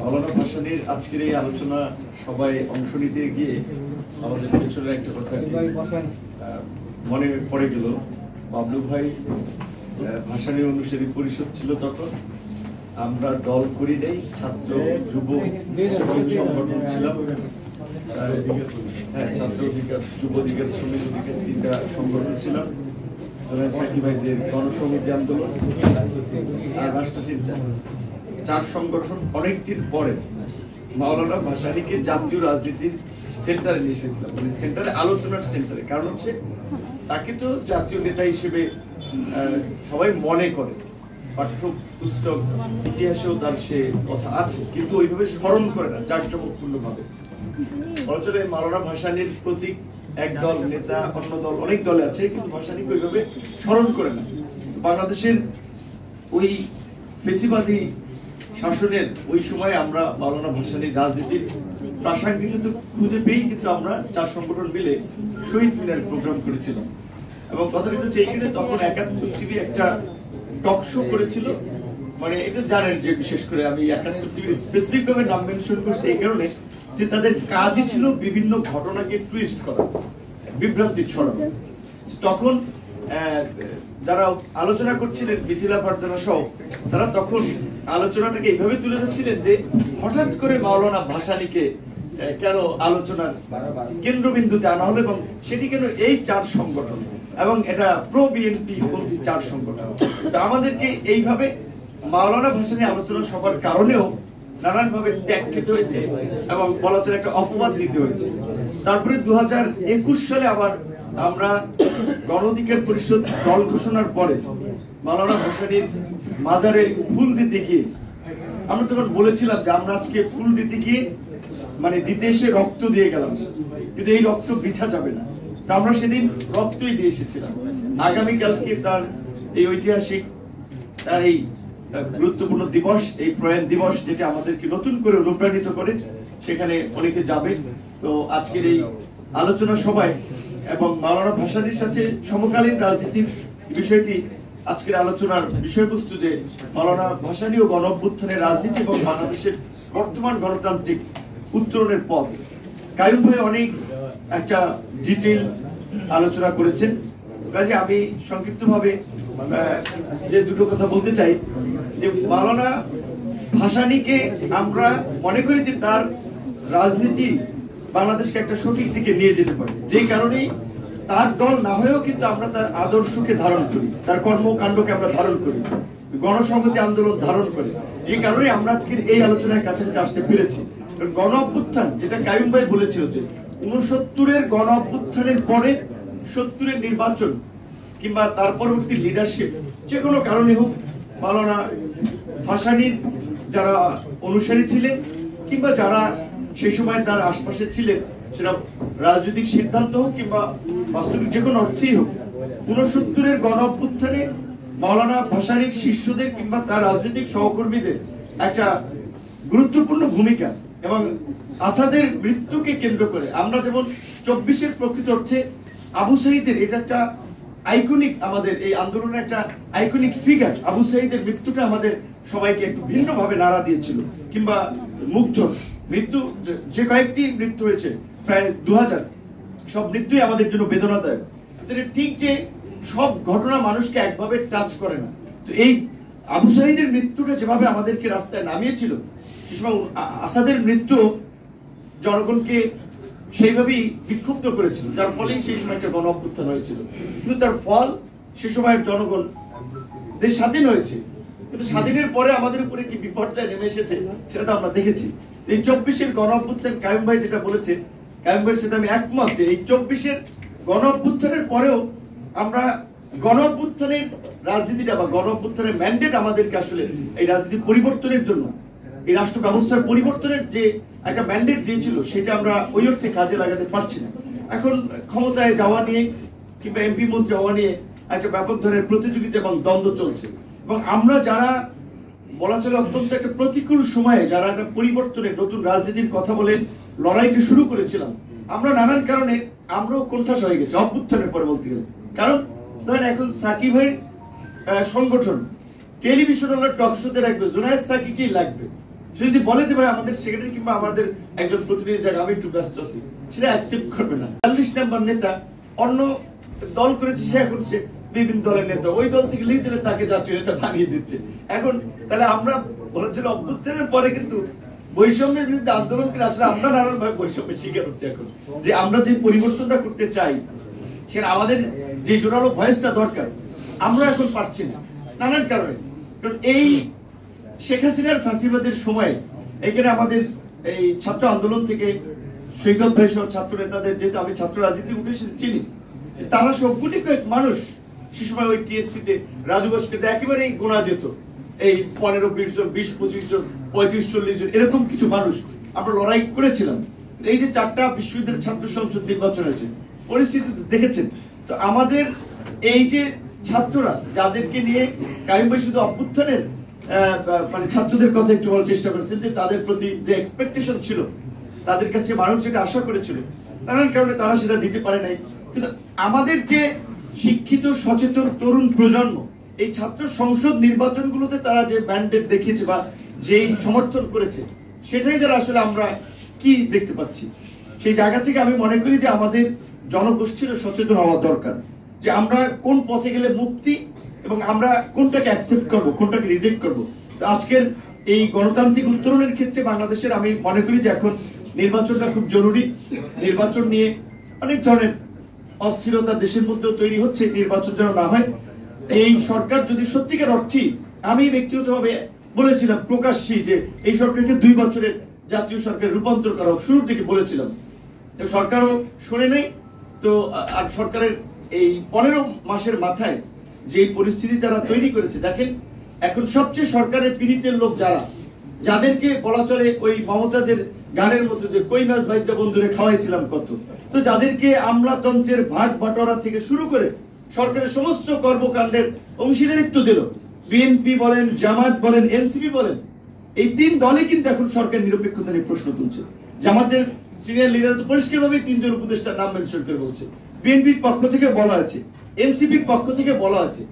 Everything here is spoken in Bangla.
মাওলানা ভাসানীর আজকের এই আলোচনা সবাই অংশ নিতে গিয়ে আমাদের পেছনে একটা কথা মনে পড়ে গেল। বাবলু ভাই ভাসানী অনুসারী পরিষদ ছিল তখন, আমরা দল করি নাই, ছাত্র যুব সংগঠন ছিলাম। হ্যাঁ, ছাত্র অধিকার, যুব অধিকার, শ্রমিক অধিকার, তিনটা সংগঠন ছিলাম। সাকি ভাইদের গণসংহতি আন্দোলন আর রাষ্ট্রচিন্তা, 4 সংগঠন অনেকদিন পরে মাওলানা ভাসানীকে জাতীয় রাজনীতির সেন্টারে নিয়ে এসেছিলাম, মানে সেন্টারে, আলোচনার সেন্টারে। কারণ হচ্ছে তাকে তো জাতীয় নেতা হিসেবে সবাই মনে করে, পাঠ্য পুস্তক ইতিহাসেও তার সে কথা আছে, কিন্তু ওইভাবে স্মরণ করে না জাঁকজমকপূর্ণ ভাবে। বলছিল মাওলানা ভাসানীর প্রতীক এক দল নেতা, অন্য দল, অনেক দলে আছে, কিন্তু ভাসানীকে ওইভাবে স্মরণ করে না। বাংলাদেশের ওই ফেসিবাদী শাসনের ওই সময় আমরা মাওলানা ভাসানীর রাজনীতির প্রাসঙ্গিকতা খুঁজে পেয়েই কিন্তু আমরা 4 সংগঠন মিলে শহীদ মিনার প্রোগ্রাম করেছিলাম। এবং কথাটা হচ্ছে এইখানে তখন 71 টিভি একটা টক শো করেছিল, মানে এটা জানেন যে বিশেষ করে আমি 71 টিভির স্পেসিফিক ভাবে নাম মেনশন করছি এই কারণে যে তাদের কাজই ছিল বিভিন্ন ঘটনাকে টুইস্ট করা, বিভ্রান্তি ছড়ানো। তখন যারা আলোচনা করছিলেন মিথিলা ফারজানা সহ, তারা তখন আলোচনাটাকে এইভাবে তুলে ধরছিলেন যে হঠাৎ করে মাওলানা ভাসানীকে কেন আলোচনার কেন্দ্রবিন্দুতে আনা হলো, এবং সেটি কেন এই 4 সংগঠন, এবং এটা প্রো বিএনপি পন্থী 4 সংগঠন। তো আমাদেরকে এইভাবে মাওলানা ভাসানী আলোচনা সবার কারণেও নানান ভাবে ট্যাগ খেতে হয়েছে এবং বলা চলে একটা অপবাদ নিতে হয়েছে। তারপরে 2021 সালে আবার আমরা গণ অধিকার পরিষদ দল ঘোষণার পরে মাওলানা ভাসানীর মাজারে ফুল দিতে গিয়ে আমরা তখন বলেছিলাম যে আমরা আজকে ফুল দিতে গিয়ে মানে দিতে এসে রক্ত দিয়ে গেলাম, কিন্তু এই রক্ত বৃথা যাবে না। তো আমরা সেদিন রক্তই দিয়ে এসেছিলাম। আগামীকালকে তার এই ঐতিহাসিক, তার এই গুরুত্বপূর্ণ দিবস, এই প্রয়াণ দিবস, যেটা আমাদেরকে নতুন করে অনুপ্রাণিত করে, সেখানে অনেকে যাবে। তো আজকের এই আলোচনা সভায় এবং মাওলানা ভাসানীর সাথে সমকালীন রাজনীতির বিষয়টি আজকের আলোচনার বিষয়বস্তু, যে মাওলানা ভাসানী ও গণ অভ্যুত্থানের রাজনীতি এবং বাংলাদেশের বর্তমান গণতান্ত্রিক উত্তরণের পথ। কায়ুম ভাই অনেক একটা ডিটেইল আলোচনা করেছেন, কাজে আমি সংক্ষিপ্তভাবে যে দুটো কথা বলতে চাই, যে মাওলানা ভাসানীকে আমরা মনে করি যে তার রাজনীতি বাংলাদেশকে একটা সঠিক দিকে নিয়ে যেতে পারে, যে কারণেই তার দল না হয়েও কিন্তু আমরা তার আদর্শকে ধারণ করি, তার কর্মকাণ্ডকে আমরা ধারণ করি, গণসংহতি আন্দোলন ধারণ করি, যে কারণে আমরা আজকের এই আলোচনার কাছাকাছি আসতে পেরেছি। গণ অভ্যুত্থান, যেটা কায়ুম ভাই বলেছিল যে 69-এর গণ অভ্যুত্থানের পরে 70-এর নির্বাচন কিংবা তার পরবর্তী লিডারশিপ, যে কোনো কারণে হোক, মাওলানা ভাসানীর যারা অনুসারী ছিলেন কিংবা যারা সেই সময় তার আশপাশে ছিলেন, সেটা রাজনৈতিক সিদ্ধান্ত হোক কিংবা বাস্তবিক যে কোনো অর্থেই হোক, 69-এর গণ অভ্যুত্থানে মাওলানা ভাসানীর শিষ্যদের কিংবা তার রাজনৈতিক সহকর্মীদের একটা গুরুত্বপূর্ণ ভূমিকা। এবং আসাদের মৃত্যুকে কেন্দ্র করে আমরা যেমন 24-এর প্রকৃত অর্থে আবু সাঈদের, এটা একটা আইকনিক, আমাদের এই আন্দোলনের একটা আইকনিক ফিগার। আবু সাঈদের মৃত্যুটা আমাদের সবাইকে একটু ভিন্নভাবে নাড়া দিয়েছিল, কিংবা মুগ্ধর মৃত্যু, যে কয়েকটি মৃত্যু হয়েছে প্রায় 2000, সব মৃত্যুই আমাদের জন্য বেদনাদায়ক। ঠিক যে সব ঘটনা মানুষকে একভাবে টাচ করে না। তো এই আবু সাঈদের মৃত্যুটা যেভাবে আমাদেরকে রাস্তায় নামিয়েছিল, আসাদের মৃত্যু জনগণকে সেইভাবেই বিক্ষুব্ধ করেছিল, যার ফলেই সেই সময় একটা গণ অভ্যুত্থান হয়েছিল। কিন্তু তার ফল সে সময়ের জনগণ, দেশ স্বাধীন হয়েছে, কিন্তু স্বাধীনের পরে আমাদের উপরে কি বিপর্যয় নেমে এসেছে সেটা তো আমরা দেখেছি। এই 24-এর গণ অভ্যুত্থান, কায়ুম ভাই যেটা বলেছে, কায়ুম ভাইয়ের সাথে আমি একমত যে এই 24-এর গণ অভ্যুত্থানের পরেও আমরা গণ অভ্যুত্থানের রাজনীতিটা বা গণ অভ্যুত্থানের ম্যান্ডেট আমাদেরকে আসলে এই রাজনীতি পরিবর্তনের জন্য, এই রাষ্ট্র ব্যবস্থার পরিবর্তনের যে একটা ম্যান্ডেট দিয়েছিল, সেটা আমরা ওই অর্থে কাজে লাগাতে পারছি না। এখন ক্ষমতায় যাওয়া নিয়ে কিংবা এমপি মন্ত্রী হওয়া নিয়ে একটা ব্যাপক ধরনের প্রতিযোগিতা এবং দ্বন্দ্ব চলছে। এবং আমরা যারা বলা চলে অত্যন্ত একটা প্রতিকূল সময়ে যারা একটা পরিবর্তনের নতুন রাজনীতির কথা বলে লড়াইটা শুরু করেছিলাম, আমরা নানান কারণে আমরাও কোণঠাসা হয়ে গেছি অভ্যুত্থানের পরে বলতে গেলে। কারণ ধরেন এখন সাকিব ভাইয়ের সংগঠন টেলিভিশন টক শোতে রাখবে, জুনায়েদ সাকিকেই লাগবে, সে যদি বলে যে ভাই আমাদের সেক্রেটারি কিংবা আমাদের একজন প্রতিনিধি জায়গা আমি একটু ব্যস্ত আছি, সেটা অ্যাকসেপ্ট করবে না। 40 নাম্বার নেতা অন্য দল করেছে, সে এখন সে বিভিন্ন দলের নেতা, ওই দল থেকে লিস্ট দিলে তাকে জাতীয় নেতা বানিয়ে দিচ্ছে। এখন তাহলে আমরা বলেছিল অভ্যুত্থানের পরে কিন্তু বৈষম্যের বিরুদ্ধে আন্দোলন করে আসলে আমরা নানানভাবে বৈষম্যের শিকার হচ্ছে এখন, যে আমরা যে পরিবর্তনটা করতে চাই সেটা আমাদের যে জোরালো ভয়েসটা দরকার আমরা এখন পাচ্ছি না নানান কারণে। কারণ এই শেখ হাসিনার ফাঁসিবাদের সময় এখানে আমাদের এই ছাত্র আন্দোলন থেকে সৈকত ভাই সহ ছাত্র নেতাদের, যেহেতু আমি ছাত্র রাজনীতি উঠে চিনি, তারা সব গুটি কয়েক মানুষ সে সময় ওই টিএসসি তে রাজু বসকে একেবারেই গোনা যেত, এই 15-20 জন, 20-25 জন, 35-40 জন, এরকম কিছু মানুষ আমরা লড়াই করেছিলাম। এই যে 4টা বিশ্ববিদ্যালয়ের ছাত্র সংসদ নির্বাচন হয়েছে, পরিস্থিতি দেখেছেন। তো আমাদের এই যে ছাত্ররা যাদেরকে নিয়ে কাইম ভাই শুধু অভ্যুত্থানের মানে ছাত্রদের কথা একটু বলার চেষ্টা করেছেন, যে তাদের প্রতি যে এক্সপেকটেশন ছিল, তাদের কাছে মানুষ যেটা আশা করেছিল, নানান কারণে তারা সেটা দিতে পারে নাই। কিন্তু আমাদের যে শিক্ষিত সচেতন তরুণ প্রজন্ম এই ছাত্র সংসদ নির্বাচনগুলোতে তারা যে ম্যান্ডেট দেখিয়েছে বা যেই সমর্থন করেছে, সেটাই দ্বারা আসলে আমরা কি দেখতে পাচ্ছি। সেই জায়গা থেকে আমি মনে করি যে আমাদের জনগোষ্ঠীরও সচেতন হওয়া দরকার, যে আমরা কোন পথে গেলে মুক্তি এবং আমরা কোনটাকে অ্যাকসেপ্ট করব, কোনটাকে রিজেক্ট করব। তো আজকের এই গণতান্ত্রিক উত্তরণের ক্ষেত্রে বাংলাদেশের আমি মনে করি যে এখন নির্বাচনটা খুব জরুরি। নির্বাচন নিয়ে অনেক ধরনের অস্থিরতা দেশের মধ্যেও তৈরি হচ্ছে, নির্বাচন যেন না হয়। এই সরকার যদি সত্যিকার অর্থে, আমি ব্যক্তিগতভাবে বলেছিলাম প্রকাশ্যে যে এই সরকারকে 2 বছরের জাতীয় সরকার রূপান্তর করা হোক, শুরুর দিকে বলেছিলাম। তো সরকারও শুনে নেই। তো আর সরকারের এই 15 মাসের মাথায় যে পরিস্থিতি তারা তৈরি করেছে, দেখেন এখন সবচেয়ে সরকারের পীড়িতের লোক যারা, যাদেরকে বলা চলে ওই মমতাজের গানের মধ্যে যে কই মাছ ভাইজা বন্ধুরে খাওয়াইছিলাম কত, তো যাদেরকে আমলাতন্ত্রের ভাগ বাটোয়ারা থেকে শুরু করে সরকারের সমস্ত কর্মকাণ্ডের অংশীদারিত্ব দিল, বিএনপি বলেন, জামাত বলেন, এনসিপি বলেন, এই 3 দলই কিন্তু এখন সরকার নিরপেক্ষতা নিয়ে প্রশ্ন তুলছে। জামাতের সিনিয়র লিডার তো পরিষ্কারভাবে 3 জন উপদেষ্টার নাম মেনশন করে বলছে, বিএনপির পক্ষ থেকে বলা আছে, এনসিপির পক্ষ থেকে বলা আছে।